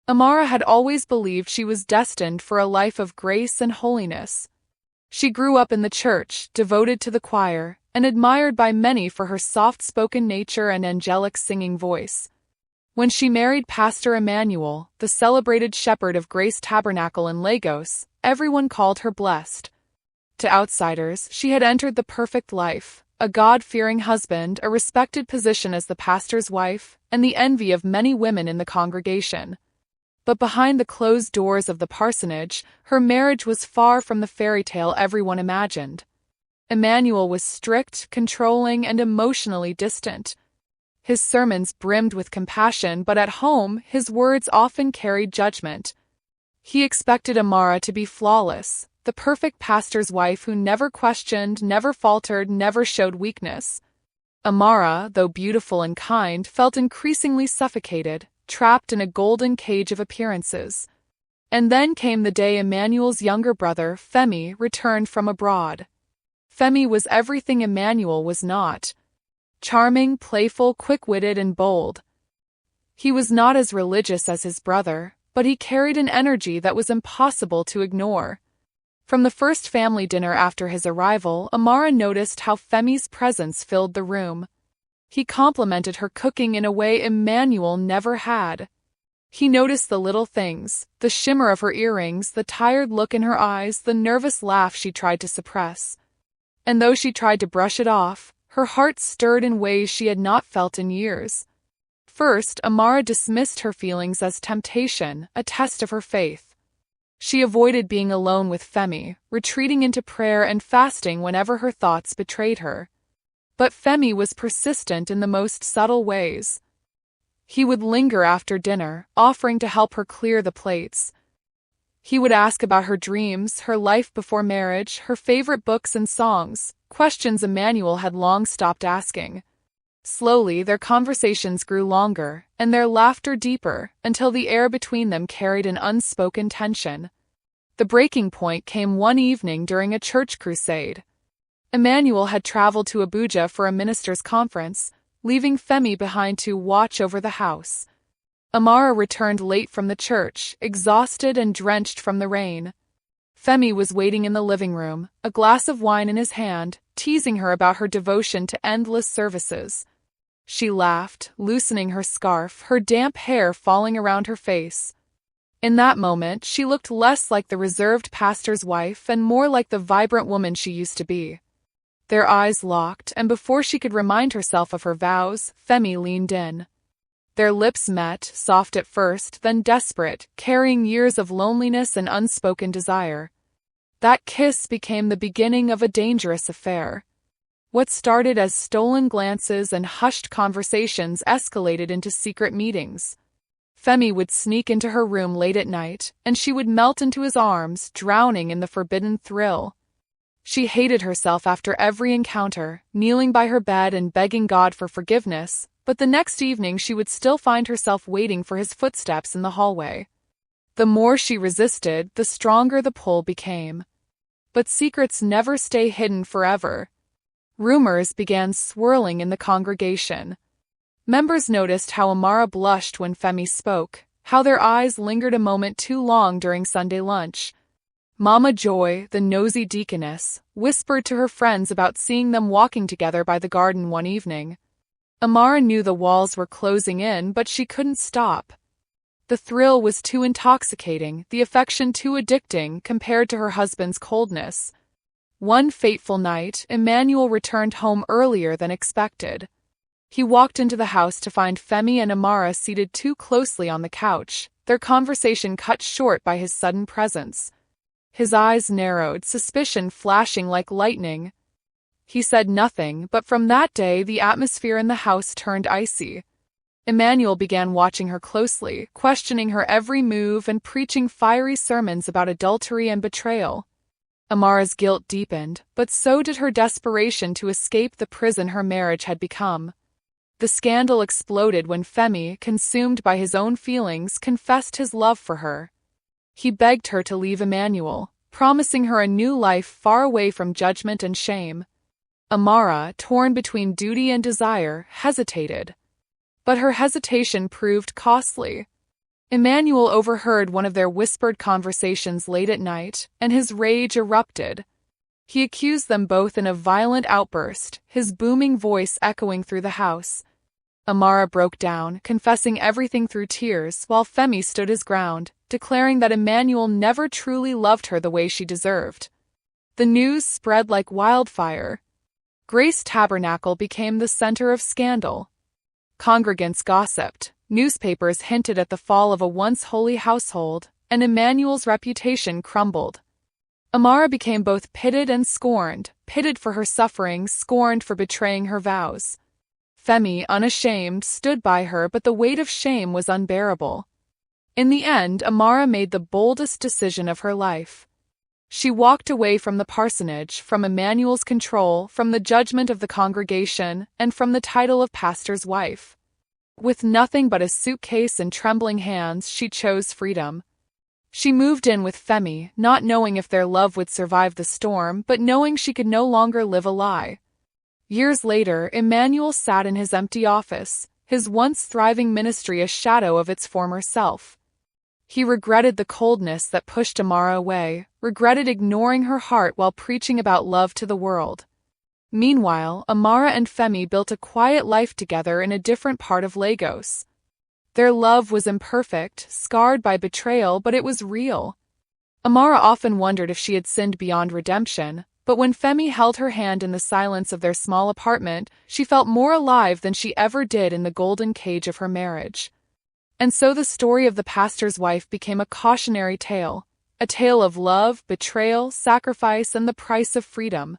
Amara had always believed she was destined for a life of grace and holiness. She grew up in the church, devoted to the choir, and admired by many for her soft-spoken nature and angelic singing voice. When she married Pastor Emmanuel, the celebrated shepherd of Grace Tabernacle in Lagos, everyone called her blessed. To outsiders, she had entered the perfect life, a God-fearing husband, a respected position as the pastor's wife, and the envy of many women in the congregation. But behind the closed doors of the parsonage, her marriage was far from the fairy tale everyone imagined. Emmanuel was strict, controlling, and emotionally distant. His sermons brimmed with compassion, but at home, his words often carried judgment. He expected Amara to be flawless, the perfect pastor's wife who never questioned, never faltered, never showed weakness. Amara, though beautiful and kind, felt increasingly suffocated, trapped in a golden cage of appearances. And then came the day Emmanuel's younger brother, Femi, returned from abroad. Femi was everything Emmanuel was not. Charming, playful, quick-witted, and bold. He was not as religious as his brother, but he carried an energy that was impossible to ignore. From the first family dinner after his arrival, Amara noticed how Femi's presence filled the room. He complimented her cooking in a way Emmanuel never had. He noticed the little things, the shimmer of her earrings, the tired look in her eyes, the nervous laugh she tried to suppress. And though she tried to brush it off, her heart stirred in ways she had not felt in years. First, Amara dismissed her feelings as temptation, a test of her faith. She avoided being alone with Femi, retreating into prayer and fasting whenever her thoughts betrayed her. But Femi was persistent in the most subtle ways. He would linger after dinner, offering to help her clear the plates. He would ask about her dreams, her life before marriage, her favorite books and songs, questions Emmanuel had long stopped asking. Slowly, their conversations grew longer, and their laughter deeper, until the air between them carried an unspoken tension. The breaking point came one evening during a church crusade. Emmanuel had traveled to Abuja for a ministers' conference, leaving Femi behind to watch over the house. Amara returned late from the church, exhausted and drenched from the rain. Femi was waiting in the living room, a glass of wine in his hand, teasing her about her devotion to endless services. She laughed, loosening her scarf, her damp hair falling around her face. In that moment, she looked less like the reserved pastor's wife and more like the vibrant woman she used to be. Their eyes locked, and before she could remind herself of her vows, Femi leaned in. Their lips met, soft at first, then desperate, carrying years of loneliness and unspoken desire. That kiss became the beginning of a dangerous affair. What started as stolen glances and hushed conversations escalated into secret meetings. Femi would sneak into her room late at night, and she would melt into his arms, drowning in the forbidden thrill. She hated herself after every encounter, kneeling by her bed and begging God for forgiveness, but the next evening she would still find herself waiting for his footsteps in the hallway. The more she resisted, the stronger the pull became. But secrets never stay hidden forever. Rumors began swirling in the congregation. Members noticed how Amara blushed when Femi spoke, how their eyes lingered a moment too long during Sunday lunch. Mama Joy, the nosy deaconess, whispered to her friends about seeing them walking together by the garden one evening. Amara knew the walls were closing in, but she couldn't stop. The thrill was too intoxicating, the affection too addicting compared to her husband's coldness. One fateful night, Emmanuel returned home earlier than expected. He walked into the house to find Femi and Amara seated too closely on the couch, their conversation cut short by his sudden presence. His eyes narrowed, suspicion flashing like lightning. He said nothing, but from that day the atmosphere in the house turned icy. Emmanuel began watching her closely, questioning her every move and preaching fiery sermons about adultery and betrayal. Amara's guilt deepened, but so did her desperation to escape the prison her marriage had become. The scandal exploded when Femi, consumed by his own feelings, confessed his love for her. He begged her to leave Emmanuel, promising her a new life far away from judgment and shame. Amara, torn between duty and desire, hesitated. But her hesitation proved costly. Emmanuel overheard one of their whispered conversations late at night, and his rage erupted. He accused them both in a violent outburst, his booming voice echoing through the house. Amara broke down, confessing everything through tears, while Femi stood his ground, declaring that Emmanuel never truly loved her the way she deserved. The news spread like wildfire. Grace Tabernacle became the center of scandal. Congregants gossiped, newspapers hinted at the fall of a once holy household, and Emmanuel's reputation crumbled. Amara became both pitied and scorned, pitied for her suffering, scorned for betraying her vows. Femi, unashamed, stood by her, but the weight of shame was unbearable. In the end, Amara made the boldest decision of her life. She walked away from the parsonage, from Emmanuel's control, from the judgment of the congregation, and from the title of pastor's wife. With nothing but a suitcase and trembling hands, she chose freedom. She moved in with Femi, not knowing if their love would survive the storm, but knowing she could no longer live a lie. Years later, Emmanuel sat in his empty office, his once thriving ministry a shadow of its former self. He regretted the coldness that pushed Amara away, regretted ignoring her heart while preaching about love to the world. Meanwhile, Amara and Femi built a quiet life together in a different part of Lagos. Their love was imperfect, scarred by betrayal, but it was real. Amara often wondered if she had sinned beyond redemption, but when Femi held her hand in the silence of their small apartment, she felt more alive than she ever did in the golden cage of her marriage. And so the story of the pastor's wife became a cautionary tale, a tale of love, betrayal, sacrifice, and the price of freedom.